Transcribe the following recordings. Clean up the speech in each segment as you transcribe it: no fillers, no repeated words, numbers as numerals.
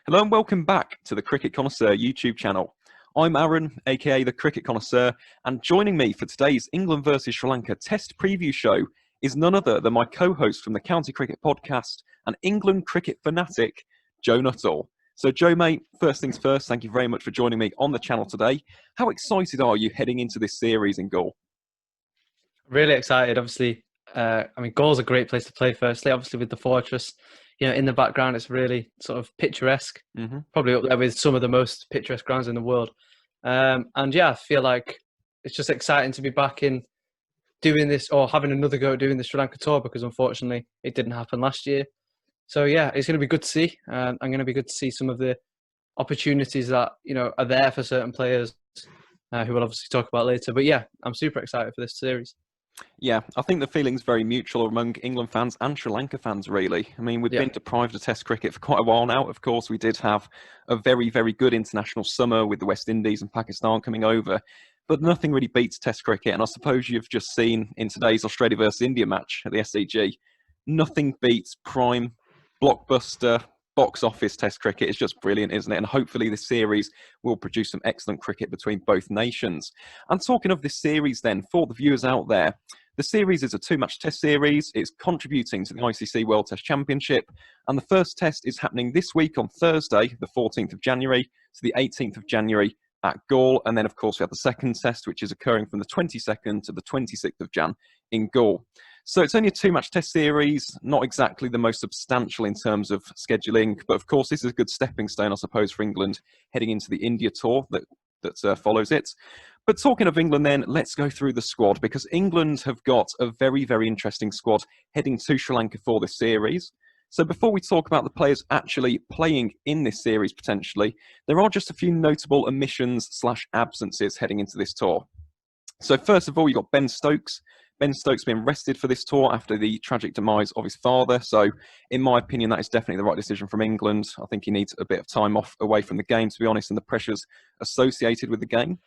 Hello and welcome back to the Cricket Connoisseur YouTube channel. I'm Aaron, aka the Cricket Connoisseur, and joining me for today's England versus Sri Lanka Test preview show is none other than my co-host from the County Cricket Podcast and England cricket fanatic, Joe Nuttall. So Joe, mate, first things first, thank you very much for joining me on the channel today. How excited are you heading into this series in Galle? Really excited, obviously. Gaule's a great place to play, firstly, obviously with the fortress. In the background, it's really sort of picturesque, probably up there with some of the most picturesque grounds in the world. I feel like it's just exciting to be back in doing this or having another go at doing the Sri Lanka tour because unfortunately it didn't happen last year. So yeah, it's going to be good to see. I'm going to be good to see some of the opportunities that, are there for certain players who we'll obviously talk about later. But yeah, I'm super excited for this series. Yeah, I think the feeling's very mutual among England fans and Sri Lanka fans, really. I mean, we've been deprived of Test cricket for quite a while now. Of course, we did have a very, very good international summer with the West Indies and Pakistan coming over, but nothing really beats Test cricket. And I suppose you've just seen in today's Australia versus India match at the SCG, nothing beats prime, blockbuster, box office Test cricket. It's just brilliant, isn't it? And hopefully this series will produce some excellent cricket between both nations. And talking of this series then, for the viewers out there, the series is a two-match Test series. It's contributing to the ICC World Test Championship. And the first Test is happening this week on Thursday, the 14th of January, to the 18th of January at Galle. And then, of course, we have the second Test, which is occurring from the 22nd to the 26th of Jan in Galle. So it's only a two-match Test series, not exactly the most substantial in terms of scheduling. But, of course, this is a good stepping stone, I suppose, for England heading into the India tour that follows it. But talking of England then, let's go through the squad because England have got a very, very interesting squad heading to Sri Lanka for this series. So before we talk about the players actually playing in this series potentially, there are just a few notable omissions/absences heading into this tour. So first of all, you've got Ben Stokes. Ben Stokes being rested for this tour after the tragic demise of his father. So in my opinion, that is definitely the right decision from England. I think he needs a bit of time off away from the game, to be honest, and the pressures associated with the game.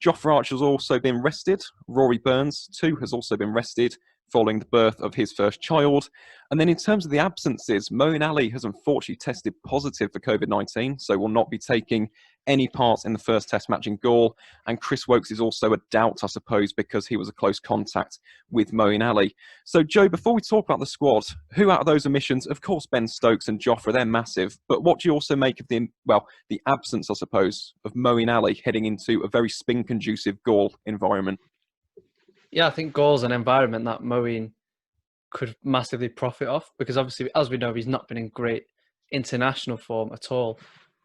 Jofra Archer's also been rested. Rory Burns, too, has also been rested following the birth of his first child. And then in terms of the absences, Moeen Ali has unfortunately tested positive for COVID-19, so will not be taking any part in the first Test match in Galle. And Chris Woakes is also a doubt, I suppose, because he was a close contact with Moeen Ali. So, Joe, before we talk about the squad, who out of those omissions? Of course, Ben Stokes and Jofra, they're massive. But what do you also make of the absence, I suppose, of Moeen Ali heading into a very spin-conducive Galle environment? Yeah, I think Galle's an environment that Moeen could massively profit off because obviously, as we know, he's not been in great international form at all.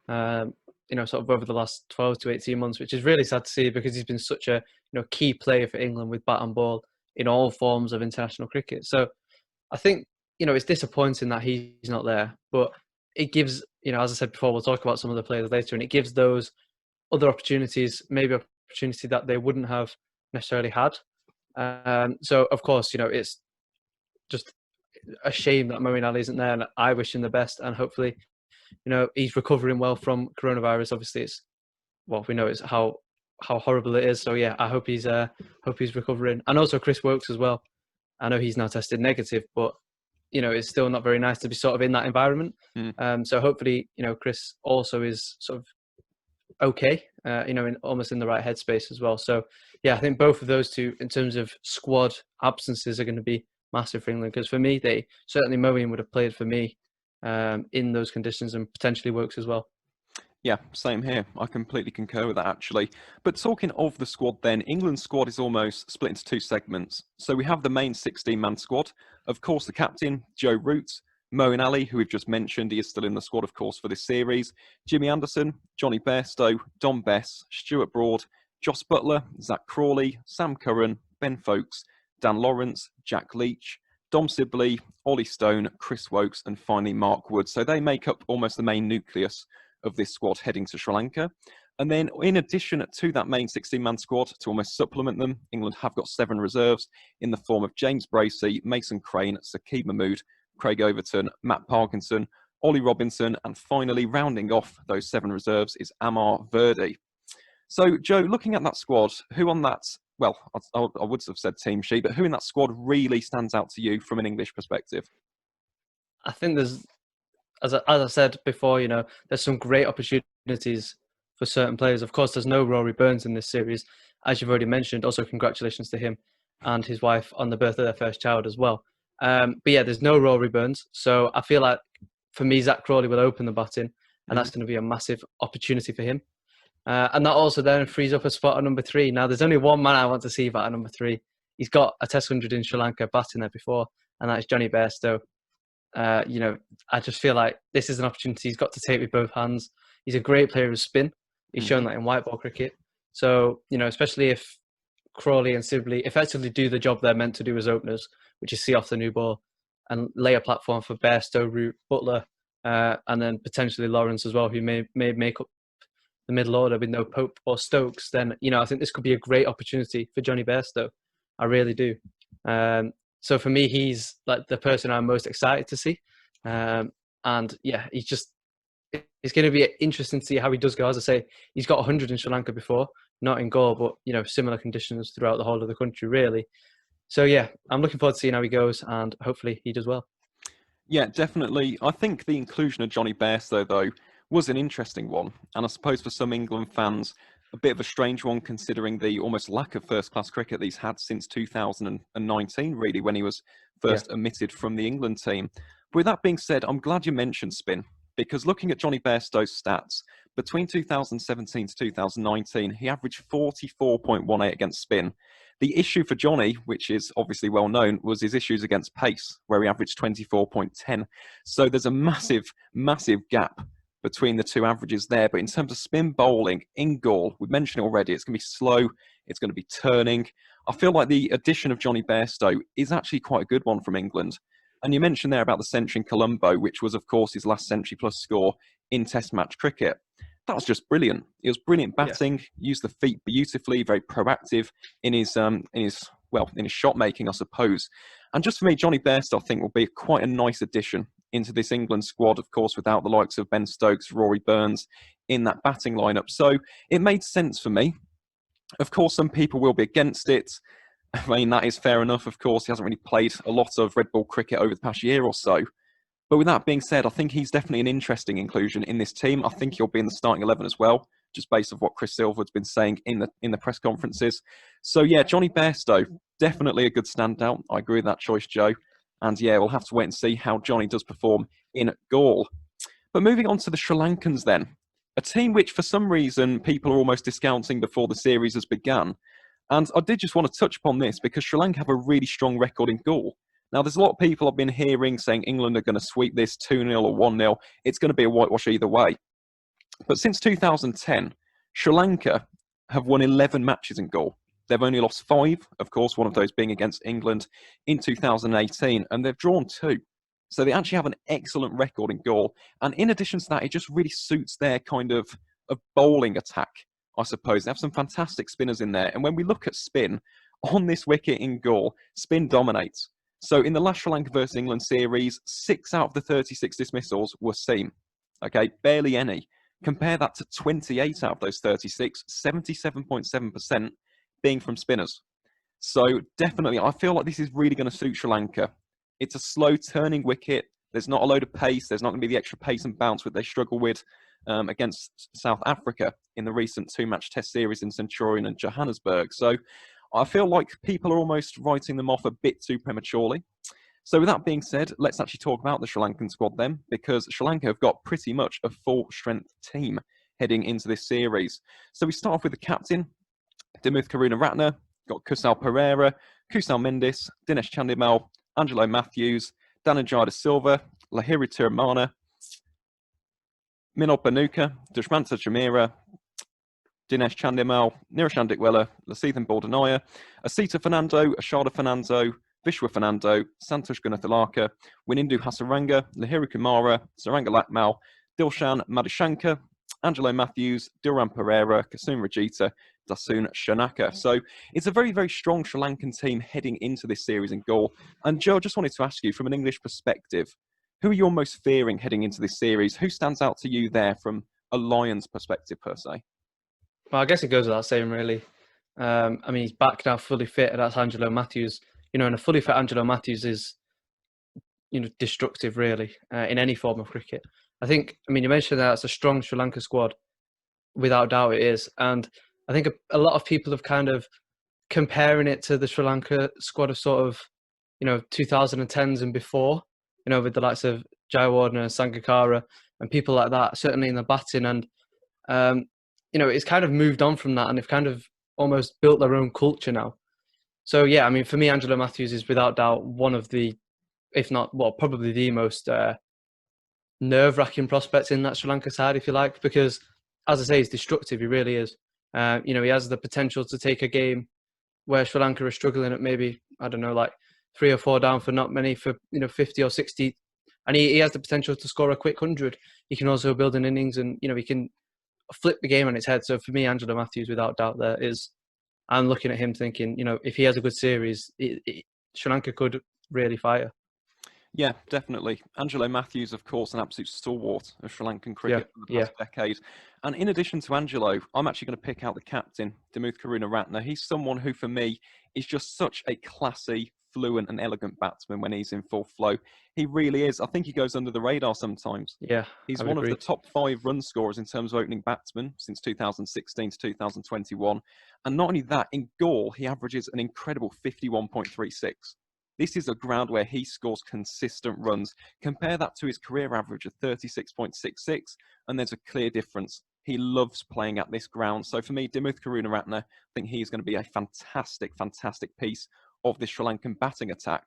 Sort of over the last 12 to 18 months, which is really sad to see because he's been such a key player for England with bat and ball in all forms of international cricket. So I think it's disappointing that he's not there, but it gives as I said before, we'll talk about some of the players later, and it gives those other opportunities, maybe opportunity that they wouldn't have necessarily had. So of course, it's just a shame that Moeen Ali isn't there, and I wish him the best, and hopefully, he's recovering well from coronavirus. Obviously, we know it's how horrible it is. So yeah, I hope he's recovering, and also Chris Woakes as well. I know he's now tested negative, but it's still not very nice to be sort of in that environment. So hopefully, Chris also is sort of okay, almost in the right headspace as well. So yeah, I think both of those two, in terms of squad absences, are going to be massive for England because for me, Moeen would have played for me in those conditions and potentially Woakes as well. Yeah, same here. I completely concur with that, actually. But talking of the squad then, England's squad is almost split into two segments. So we have the main 16-man squad. Of course, the captain, Joe Root, Moeen Ali, who we've just mentioned, he is still in the squad, of course, for this series. Jimmy Anderson, Johnny Bairstow, Dom Bess, Stuart Broad, Jos Buttler, Zach Crawley, Sam Curran, Ben Foakes, Dan Lawrence, Jack Leach, Dom Sibley, Ollie Stone, Chris Woakes, and finally Mark Wood. So they make up almost the main nucleus of this squad heading to Sri Lanka. And then in addition to that main 16-man squad, to almost supplement them, England have got 7 reserves in the form of James Bracey, Mason Crane, Saqib Mahmood, Craig Overton, Matt Parkinson, Ollie Robinson, and finally rounding off those 7 reserves is Amar Verdi. So, Joe, looking at that squad, who on that, well, I would have said team sheet, but who in that squad really stands out to you from an English perspective? I think there's as I said before, there's some great opportunities for certain players. Of course, there's no Rory Burns in this series, as you've already mentioned. Also, congratulations to him and his wife on the birth of their first child as well. But yeah, there's no Rory Burns. So I feel like, for me, Zach Crawley will open the batting, and that's going to be a massive opportunity for him. And that also then frees up a spot at number 3. Now, there's only one man I want to see bat at number 3. He's got a Test 100 in Sri Lanka batting there before, and that is Johnny Bairstow. I just feel like this is an opportunity he's got to take with both hands. He's a great player of spin. He's shown that in white ball cricket. So, especially if Crawley and Sibley effectively do the job they're meant to do as openers, which is see off the new ball and lay a platform for Bairstow, Root, Butler, and then potentially Lawrence as well, who may make up the middle order with no Pope or Stokes, then, I think this could be a great opportunity for Johnny Bairstow. I really do. So for me, he's like the person I'm most excited to see. And yeah, it's going to be interesting to see how he does go. As I say, he's got 100 in Sri Lanka before, not in goal, but, similar conditions throughout the whole of the country, really. So yeah, I'm looking forward to seeing how he goes, and hopefully he does well. Yeah, definitely. I think the inclusion of Johnny Bairstow, though, was an interesting one. And I suppose for some England fans, a bit of a strange one, considering the almost lack of first-class cricket that he's had since 2019, really, when he was first omitted from the England team. But with that being said, I'm glad you mentioned spin, because looking at Johnny Bairstow's stats, between 2017 to 2019, he averaged 44.18 against spin. The issue for Johnny, which is obviously well known, was his issues against pace, where he averaged 24.10. So there's a massive, massive gap between the two averages there. But in terms of spin bowling in goal, we've mentioned it already, it's going to be slow, it's going to be turning. I feel like the addition of Johnny Bairstow is actually quite a good one from England. And you mentioned there about the century in Colombo, which was, of course, his last century plus score in Test match cricket. That was just brilliant. It was brilliant batting, used the feet beautifully, very proactive in his shot making, I suppose. And just for me, Johnny Bairstow, I think, will be quite a nice addition into this England squad, of course, without the likes of Ben Stokes, Rory Burns in that batting lineup. So it made sense for me. Of course, some people will be against it. I mean, that is fair enough, of course. He hasn't really played a lot of red ball cricket over the past year or so. But with that being said, I think he's definitely an interesting inclusion in this team. I think he'll be in the starting 11 as well, just based on what Chris Silverwood's been saying in the press conferences. So yeah, Johnny Bairstow, definitely a good standout. I agree with that choice, Joe. And yeah, we'll have to wait and see how Johnny does perform in goal. But moving on to the Sri Lankans then, a team which for some reason people are almost discounting before the series has begun. And I did just want to touch upon this because Sri Lanka have a really strong record in goal. Now, there's a lot of people I've been hearing saying England are going to sweep this 2-0 or 1-0. It's going to be a whitewash either way. But since 2010, Sri Lanka have won 11 matches in goal. They've only lost 5, of course, one of those being against England in 2018, and they've drawn 2. So they actually have an excellent record in goal. And in addition to that, it just really suits their kind of bowling attack, I suppose. They have some fantastic spinners in there. And when we look at spin, on this wicket in goal, spin dominates. So in the last Sri Lanka versus England series, 6 out of the 36 dismissals were seam. Okay, barely any. Compare that to 28 out of those 36, 77.7% being from spinners. So definitely, I feel like this is really going to suit Sri Lanka. It's a slow turning wicket. There's not a load of pace. There's not going to be the extra pace and bounce that they struggle with against South Africa in the recent 2-match test series in Centurion and Johannesburg. So I feel like people are almost writing them off a bit too prematurely. So with that being said, let's actually talk about the Sri Lankan squad then, because Sri Lanka have got pretty much a full-strength team heading into this series. So we start off with the captain, Dimuth Karunaratne, got Kusal Pereira, Kusal Mendis, Dinesh Chandimal, Angelo Matthews, Dhananjaya Silva, Lahiri Tiramana, Minod Banuka, Dushmantha Chamira, Dinesh Chandimal, Niroshan Dickwella, Lasithan Baldanaya, Asita Fernando, Ashada Fernando, Vishwa Fernando, Santosh Gunathalaka, Winindu Hasaranga, Lahiri Kumara, Saranga Lakmal, Dilshan Madhushankar, Angelo Matthews, Dilran Pereira, Kasum Rajita, Dasun Shanaka. So it's a very, very strong Sri Lankan team heading into this series in goal. And Joe, I just wanted to ask you, from an English perspective, who are you most fearing heading into this series? Who stands out to you there from a Lions perspective, per se? Well, I guess it goes without saying, really. I mean, he's back now, fully fit, and that's Angelo Matthews. And a fully fit Angelo Matthews is, destructive, really, in any form of cricket. I think, I mean, you mentioned that it's a strong Sri Lanka squad. Without doubt, it is. And I think a lot of people have kind of comparing it to the Sri Lanka squad of sort of, 2010s and before, with the likes of Jayawardene and Sangakkara and people like that, certainly in the batting. And, um, it's kind of moved on from that and they've kind of almost built their own culture now. So, yeah, I mean, for me, Angelo Matthews is without doubt one of the, if not, well, probably the most nerve-wracking prospects in that Sri Lanka side, if you like, because, as I say, he's destructive. He really is. He has the potential to take a game where Sri Lanka are struggling at maybe, I don't know, like 3 or 4 down for not many for 50 or 60, and he has the potential to score a quick 100. He can also build an innings, and he can flip the game on its head. So for me, Angelo Matthews, without doubt, there is. I'm looking at him thinking, if he has a good series, Sri Lanka could really fire. Yeah, definitely. Angelo Matthews, of course, an absolute stalwart of Sri Lankan Yeah, cricket for the yeah, past decade. And in addition to Angelo, I'm actually going to pick out the captain, Dimuth Karunaratne. He's someone who, for me, is just such a classy, fluent, and elegant batsman when he's in full flow. He really is. I think he goes under the radar sometimes. yeah. I He's would one of the agree. top 5 run scorers in terms of opening batsmen since 2016 to 2021. And not only that, in Gaul, he averages an incredible 51.36. This is a ground where he scores consistent runs. Compare that to his career average of 36.66, and there's a clear difference. He loves playing at this ground. So for me, Dimuth Karunaratne, I think he's going to be a fantastic, fantastic piece of the Sri Lankan batting attack.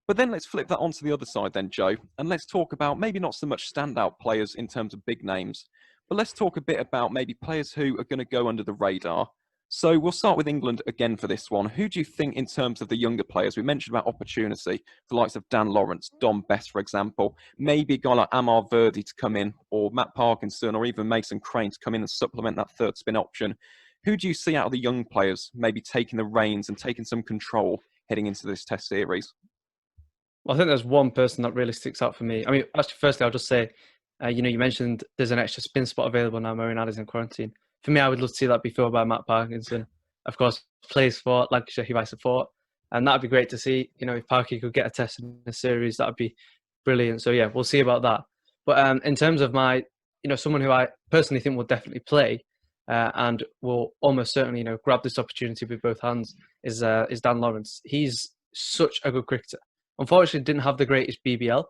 But then let's flip that onto the other side then, Joe, and let's talk about maybe not so much standout players in terms of big names, but let's talk a bit about maybe players who are going to go under the radar. So we'll start with England again for this one. Who do you think in terms of the younger players? We mentioned about opportunity, the likes of Dan Lawrence, Dom Bess, for example, maybe a guy like Amar Verdi to come in, or Matt Parkinson, or even Mason Crane to come in and supplement that third spin option. Who do you see out of the young players maybe taking the reins and taking some control heading into this test series? Well, I think there's one person that really sticks out for me. I mean, actually, firstly, I'll just say, you mentioned there's an extra spin spot available now. Moeen Ali's in quarantine. For me, I would love to see that be filled by Matt Parkinson. Of course, plays for Lancashire, who I support, and that'd be great to see. If Parky could get a test in the series, that'd be brilliant. So yeah, we'll see about that. But in terms of my, someone who I personally think will definitely play, and will almost certainly, grab this opportunity with both hands is Dan Lawrence. He's such a good cricketer. Unfortunately, didn't have the greatest BBL,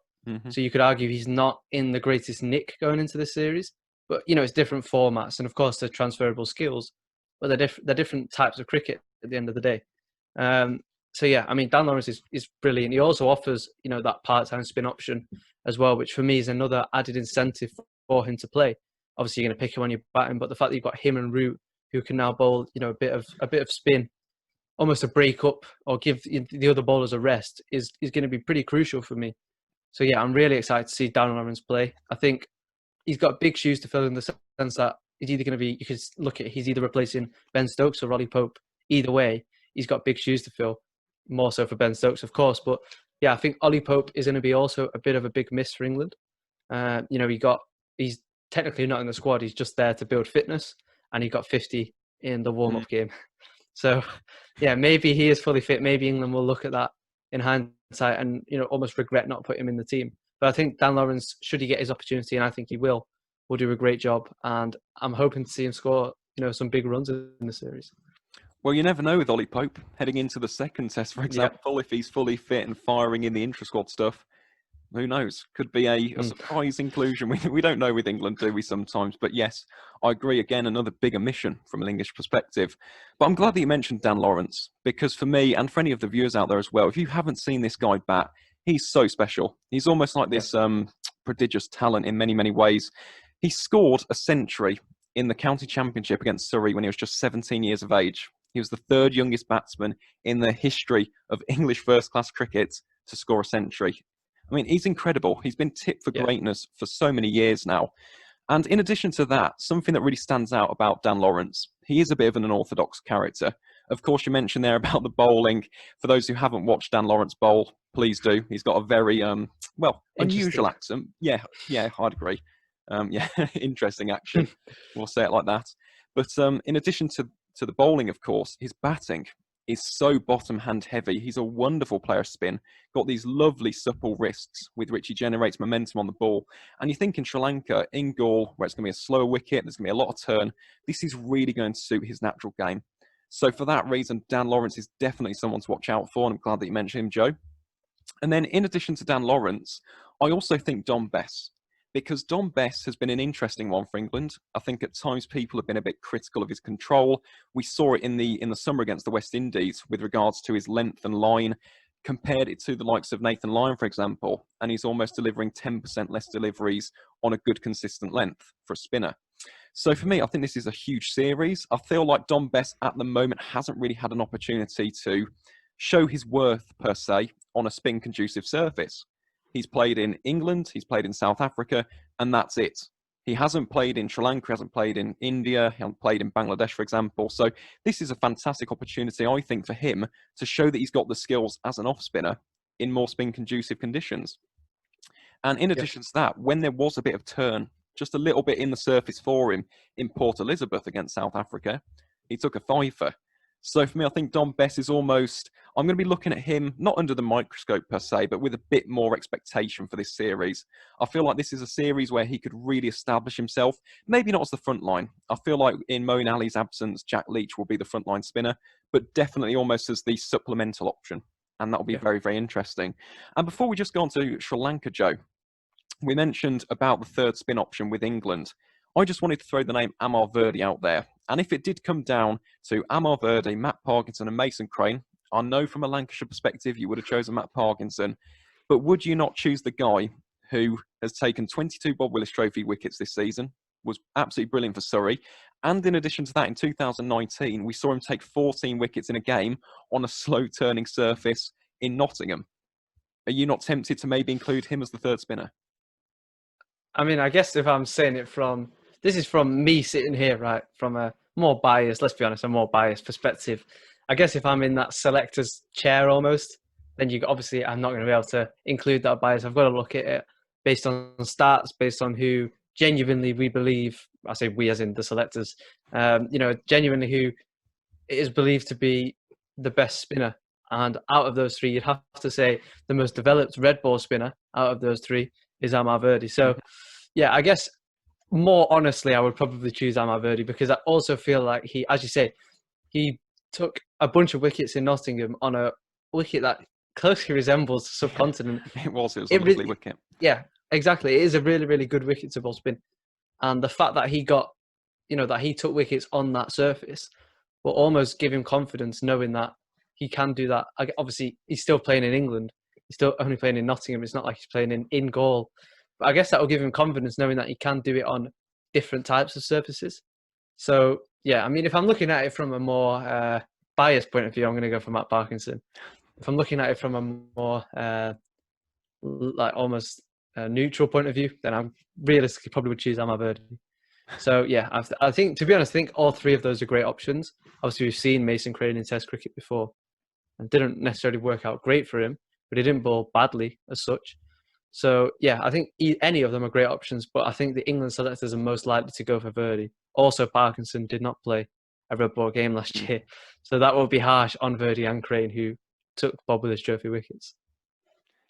so you could argue he's not in the greatest nick going into this series. But it's different formats, and of course they're transferable skills, but they're different types of cricket at the end of the day. So yeah, I mean Dan Lawrence is brilliant. He also offers that part-time spin option as well, which for me is another added incentive for him to play. Obviously, you're going to pick him when you're batting, but the fact that you've got him and Root who can now bowl a bit of spin, almost a break up or give the other bowlers a rest is going to be pretty crucial for me. So yeah, I'm really excited to see Dan Lawrence play. I think he's got big shoes to fill in the sense that he's either going to be, you could look at, he's either replacing Ben Stokes or Ollie Pope. Either way, he's got big shoes to fill, more so for Ben Stokes, of course. But yeah, I think Ollie Pope is going to be also a bit of a big miss for England. He's technically not in the squad. He's just there to build fitness, and he got 50 in the warm-up game. So yeah, maybe he is fully fit. Maybe England will look at that in hindsight and almost regret not putting him in the team. But I think Dan Lawrence, should he get his opportunity, and I think he will do a great job. And I'm hoping to see him score some big runs in the series. Well, you never know with Ollie Pope heading into the second test, for example, if he's fully fit and firing in the intra-squad stuff. Who knows? Could be a surprise inclusion. We don't know with England, do we, sometimes? But yes, I agree. Again, another big omission from an English perspective. But I'm glad that you mentioned Dan Lawrence, because for me, and for any of the viewers out there as well, if you haven't seen this guy bat, he's so special. He's almost like this prodigious talent in many, many ways. He scored a century in the county championship against Surrey when he was just 17 years of age. He was the third youngest batsman in the history of English first-class cricket to score a century. I mean, he's incredible. He's been tipped for greatness for so many years now. And in addition to that, something that really stands out about Dan Lawrence, he is a bit of an unorthodox character. Of course, you mentioned there about the bowling. For those who haven't watched Dan Lawrence bowl, please do. He's got a very, unusual accent. Yeah, I'd agree. Interesting action. We'll say it like that. But in addition to the bowling, of course, his batting. is so bottom hand heavy. He's a wonderful player of spin, got these lovely supple wrists with which he generates momentum on the ball. And you think in Sri Lanka, in Gaul, where it's going to be a slower wicket, there's going to be a lot of turn, this is really going to suit his natural game. So for that reason, Dan Lawrence is definitely someone to watch out for, and I'm glad that you mentioned him, Joe. And then in addition to Dan Lawrence, I also think Dom Bess, because Dom Bess has been an interesting one for England. I think at times people have been a bit critical of his control. We saw it in the summer against the West Indies with regards to his length and line, compared it to the likes of Nathan Lyon, for example, and he's almost delivering 10% less deliveries on a good consistent length for a spinner. So for me, I think this is a huge series. I feel like Dom Bess at the moment hasn't really had an opportunity to show his worth per se on a spin conducive surface. He's played in England, he's played in South Africa, and that's it. He hasn't played in Sri Lanka, hasn't played in India, he hasn't played in Bangladesh, for example. So this is a fantastic opportunity, I think, for him to show that he's got the skills as an off spinner in more spin conducive conditions. And in addition to that, when there was a bit of turn, just a little bit in the surface for him in Port Elizabeth against South Africa, he took a fifer. So for me, I think Dom Bess is almost, I'm going to be looking at him, not under the microscope per se, but with a bit more expectation for this series. I feel like this is a series where he could really establish himself, maybe not as the front line. I feel like in Moeen Ali's absence, Jack Leach will be the front line spinner, but definitely almost as the supplemental option. And that'll be very, very interesting. And before we just go on to Sri Lanka, Joe, we mentioned about the third spin option with England. I just wanted to throw the name Amar Verdi out there. And if it did come down to Amar Verdi, Matt Parkinson and Mason Crane, I know from a Lancashire perspective you would have chosen Matt Parkinson, but would you not choose the guy who has taken 22 Bob Willis Trophy wickets this season, was absolutely brilliant for Surrey, and in addition to that, in 2019, we saw him take 14 wickets in a game on a slow-turning surface in Nottingham. Are you not tempted to maybe include him as the third spinner? I mean, I guess if I'm saying it from, this is from me sitting here, right? From a more biased, let's be honest, a more biased perspective. I guess if I'm in that selector's chair almost, then obviously I'm not going to be able to include that bias. I've got to look at it based on stats, based on who genuinely we believe, I say we as in the selectors, genuinely who is believed to be the best spinner. And out of those three, you'd have to say the most developed red ball spinner out of those three is Amar Verdi. So, yeah, I guess more honestly, I would probably choose Amar Verdi because I also feel like he, as you say, he took a bunch of wickets in Nottingham on a wicket that closely resembles the subcontinent. It was a lovely wicket. Yeah, exactly. It is a really, really good wicket to ball spin. And the fact that he got, that he took wickets on that surface will almost give him confidence knowing that he can do that. Obviously, he's still playing in England. He's still only playing in Nottingham. It's not like he's playing in Gaul. But I guess that will give him confidence knowing that he can do it on different types of surfaces. So, yeah, I mean, if I'm looking at it from a more biased point of view, I'm going to go for Matt Parkinson. If I'm looking at it from a more almost neutral point of view, then I realistically probably would choose Amar Verdi. So, yeah, I think, to be honest, I think all three of those are great options. Obviously, we've seen Mason Crane in Test cricket before and didn't necessarily work out great for him, but he didn't bowl badly as such. So, yeah, I think any of them are great options, but I think the England selectors are most likely to go for Verdi. Also, Parkinson did not play a red ball game last year, so that will be harsh on Verdi and Crane, who took Bob Willis Trophy wickets.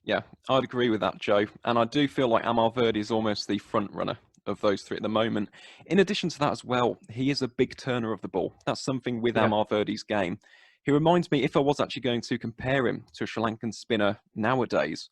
Yeah, I'd agree with that, Joe. And I do feel like Amar Verdi is almost the front runner of those three at the moment. In addition to that as well, he is a big turner of the ball. That's something with Amar Verdi's game. He reminds me, if I was actually going to compare him to a Sri Lankan spinner nowadays,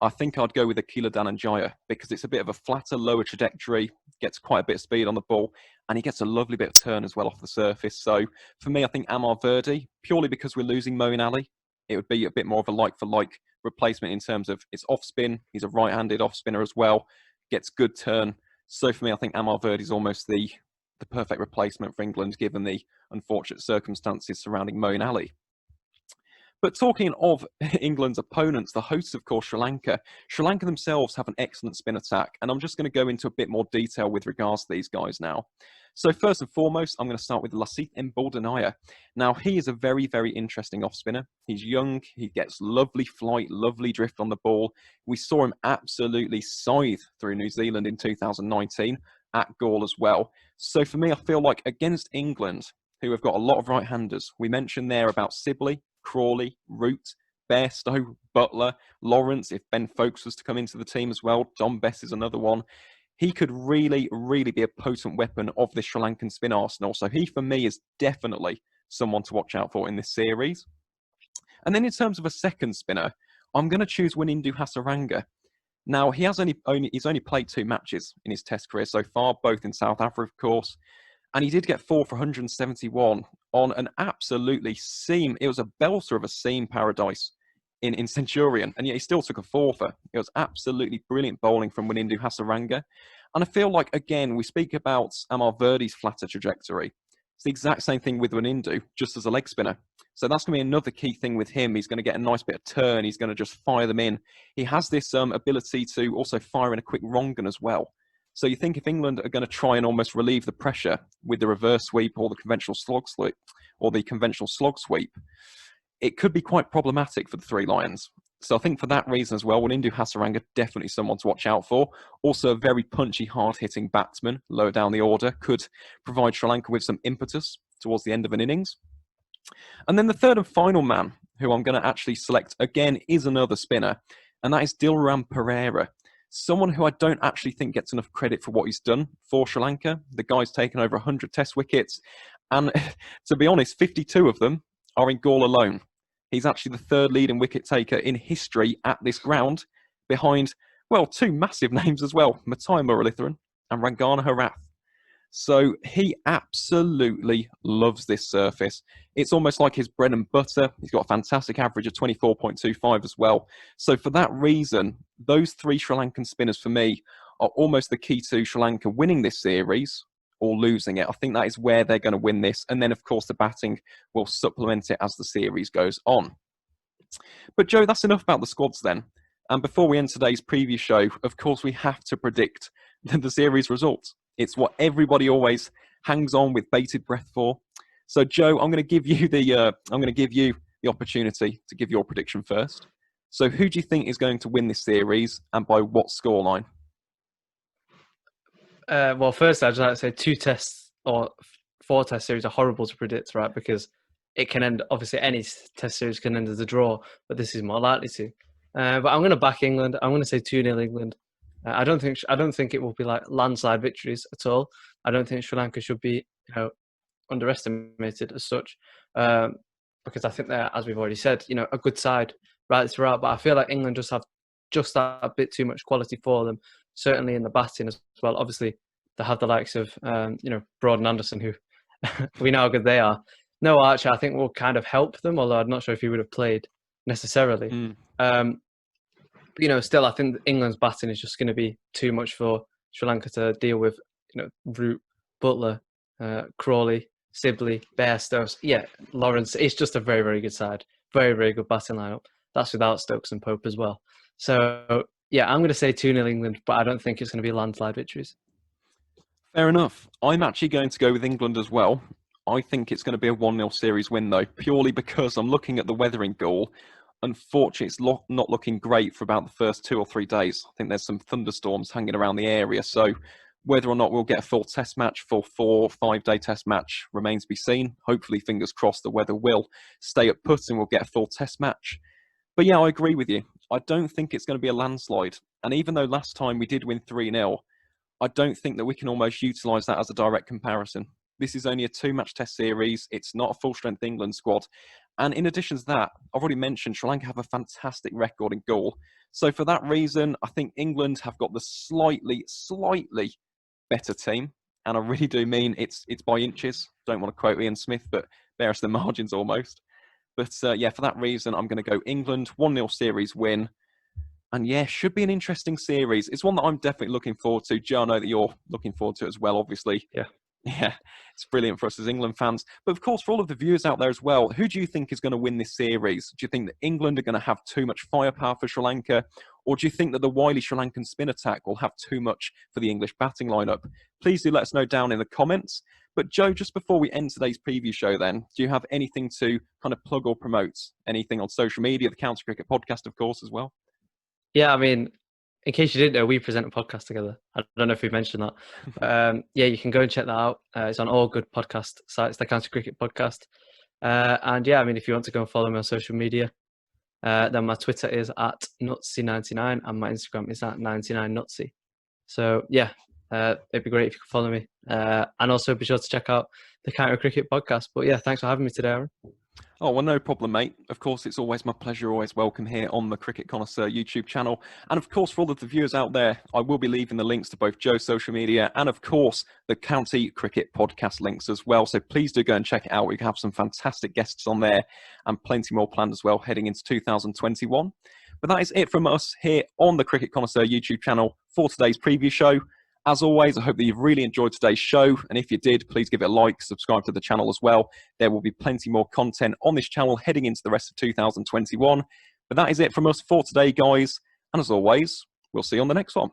I think I'd go with Akila Dhananjaya because it's a bit of a flatter, lower trajectory, gets quite a bit of speed on the ball, and he gets a lovely bit of turn as well off the surface. So for me, I think Amar Verdi, purely because we're losing Moeen Ali, it would be a bit more of a like-for-like replacement in terms of it's off-spin. He's a right-handed off-spinner as well, gets good turn. So for me, I think Amar Verdi is almost the perfect replacement for England, given the unfortunate circumstances surrounding Moeen Ali. But talking of England's opponents, the hosts, of course, Sri Lanka. Sri Lanka themselves have an excellent spin attack, and I'm just going to go into a bit more detail with regards to these guys now. So first and foremost, I'm going to start with Lasith Mbuldanaya. Now, he is a very, very interesting off-spinner. He's young, he gets lovely flight, lovely drift on the ball. We saw him absolutely scythe through New Zealand in 2019, at Gaul as well. So for me, I feel like against England, who have got a lot of right-handers. We mentioned there about Sibley, Crawley, Root, Bairstow, Butler, Lawrence. If Ben Folkes was to come into the team as well, Dom Bess is another one. He could really, really be a potent weapon of this Sri Lankan spin arsenal. So he, for me, is definitely someone to watch out for in this series. And then in terms of a second spinner, I'm going to choose Wanindu Hasaranga. Now, he's only played 2 matches in his Test career so far, both in South Africa, of course. And he did get 4 for 171 on an absolutely seam. It was a belter of a seam paradise in Centurion. And yet he still took a 4-fer. It was absolutely brilliant bowling from Wanindu Hasaranga. And I feel like, again, we speak about Amar Verdi's flatter trajectory. It's the exact same thing with Wanindu, just as a leg spinner. So that's going to be another key thing with him. He's going to get a nice bit of turn. He's going to just fire them in. He has this ability to also fire in a quick wrong-un as well. So you think if England are going to try and almost relieve the pressure with the reverse sweep or the conventional slog sweep, it could be quite problematic for the Three Lions. So I think for that reason as well, Wanindu Hasaranga, definitely someone to watch out for. Also a very punchy, hard-hitting batsman lower down the order, could provide Sri Lanka with some impetus towards the end of an innings. And then the third and final man who I'm going to actually select again is another spinner, and that is Dilram Pereira. Someone who I don't actually think gets enough credit for what he's done for Sri Lanka. The guy's taken over 100 Test wickets, and to be honest, 52 of them are in Gaul alone. He's actually the third leading wicket taker in history at this ground, behind, well, 2 massive names as well, Matai Muralitharan and Rangana Herath. So he absolutely loves this surface. It's almost like his bread and butter. He's got a fantastic average of 24.25 as well. So for that reason, those 3 Sri Lankan spinners for me are almost the key to Sri Lanka winning this series or losing it. I think that is where they're going to win this. And then, of course, the batting will supplement it as the series goes on. But Joe, that's enough about the squads then. And before we end today's preview show, of course, we have to predict the series results. It's what everybody always hangs on with bated breath for. So, Joe, I'm going to give you the opportunity to give your prediction first. So, who do you think is going to win this series, and by what scoreline? Well, first, I'd just like to say 2 tests or 4 test series are horrible to predict, right? Because it can end, obviously, any test series can end as a draw, but this is more likely to. But I'm going to back England. I'm going to say 2-0 England. I don't think it will be like landslide victories at all. I don't think Sri Lanka should be, underestimated as such, because I think they're, as we've already said, a good side right throughout. But I feel like England just have that bit too much quality for them. Certainly in the batting as well. Obviously, they have the likes of Broad and Anderson, who we know how good they are. No Archer, I think, will kind of help them, although I'm not sure if he would have played necessarily. Still, I think England's batting is just going to be too much for Sri Lanka to deal with. Root, Butler, Crawley, Sibley, Bairstow. Yeah, Lawrence. It's just a very, very good side. Very, very good batting lineup. That's without Stokes and Pope as well. So, yeah, I'm going to say 2-0 England, but I don't think it's going to be landslide victories. Fair enough. I'm actually going to go with England as well. I think it's going to be a 1-0 series win, though, purely because I'm looking at the weather in Gaul. Unfortunately, it's not looking great for about the first 2 or 3 days. I think there's some thunderstorms hanging around the area. So whether or not we'll get a full test match, full 4 or 5 day test match remains to be seen. Hopefully, fingers crossed, the weather will stay at put and we'll get a full test match. But yeah, I agree with you. I don't think it's going to be a landslide. And even though last time we did win 3-0, I don't think that we can almost utilise that as a direct comparison. This is only a 2-match test series. It's not a full-strength England squad. And in addition to that, I've already mentioned Sri Lanka have a fantastic record in Gaul. So for that reason, I think England have got the slightly better team. And I really do mean it's by inches. Don't want to quote Ian Smith, but bear us the margins almost. But yeah, for that reason, I'm going to go England, 1-0 series win. And yeah, should be an interesting series. It's one that I'm definitely looking forward to. Joe, I know that you're looking forward to it as well, obviously. Yeah, it's brilliant for us as England fans. But of course, for all of the viewers out there as well, who do you think is going to win this series? Do you think that England are going to have too much firepower for Sri Lanka? Or do you think that the wily Sri Lankan spin attack will have too much for the English batting lineup? Please do let us know down in the comments. But Joe, just before we end today's preview show then, do you have anything to kind of plug or promote? Anything on social media, the Counter Cricket podcast, of course, as well? Yeah, I mean, in case you didn't know, we present a podcast together. I don't know if we mentioned that. Yeah, you can go and check that out. It's on all good podcast sites, the County Cricket Podcast. And yeah, I mean, if you want to go and follow me on social media, then my Twitter is at Nutsy99 and my Instagram is at 99Nutsy. So yeah, it'd be great if you could follow me. And also be sure to check out the County Cricket Podcast. But yeah, thanks for having me today, Aaron. Oh, well, no problem, mate. Of course, it's always my pleasure, always welcome here on the Cricket Connoisseur YouTube channel. And of course, for all of the viewers out there, I will be leaving the links to both Joe's social media and, of course, the County Cricket Podcast links as well. So please do go and check it out. We have some fantastic guests on there and plenty more planned as well heading into 2021. But that is it from us here on the Cricket Connoisseur YouTube channel for today's preview show. As always, I hope that you've really enjoyed today's show. And if you did, please give it a like, subscribe to the channel as well. There will be plenty more content on this channel heading into the rest of 2021. But that is it from us for today, guys. And as always, we'll see you on the next one.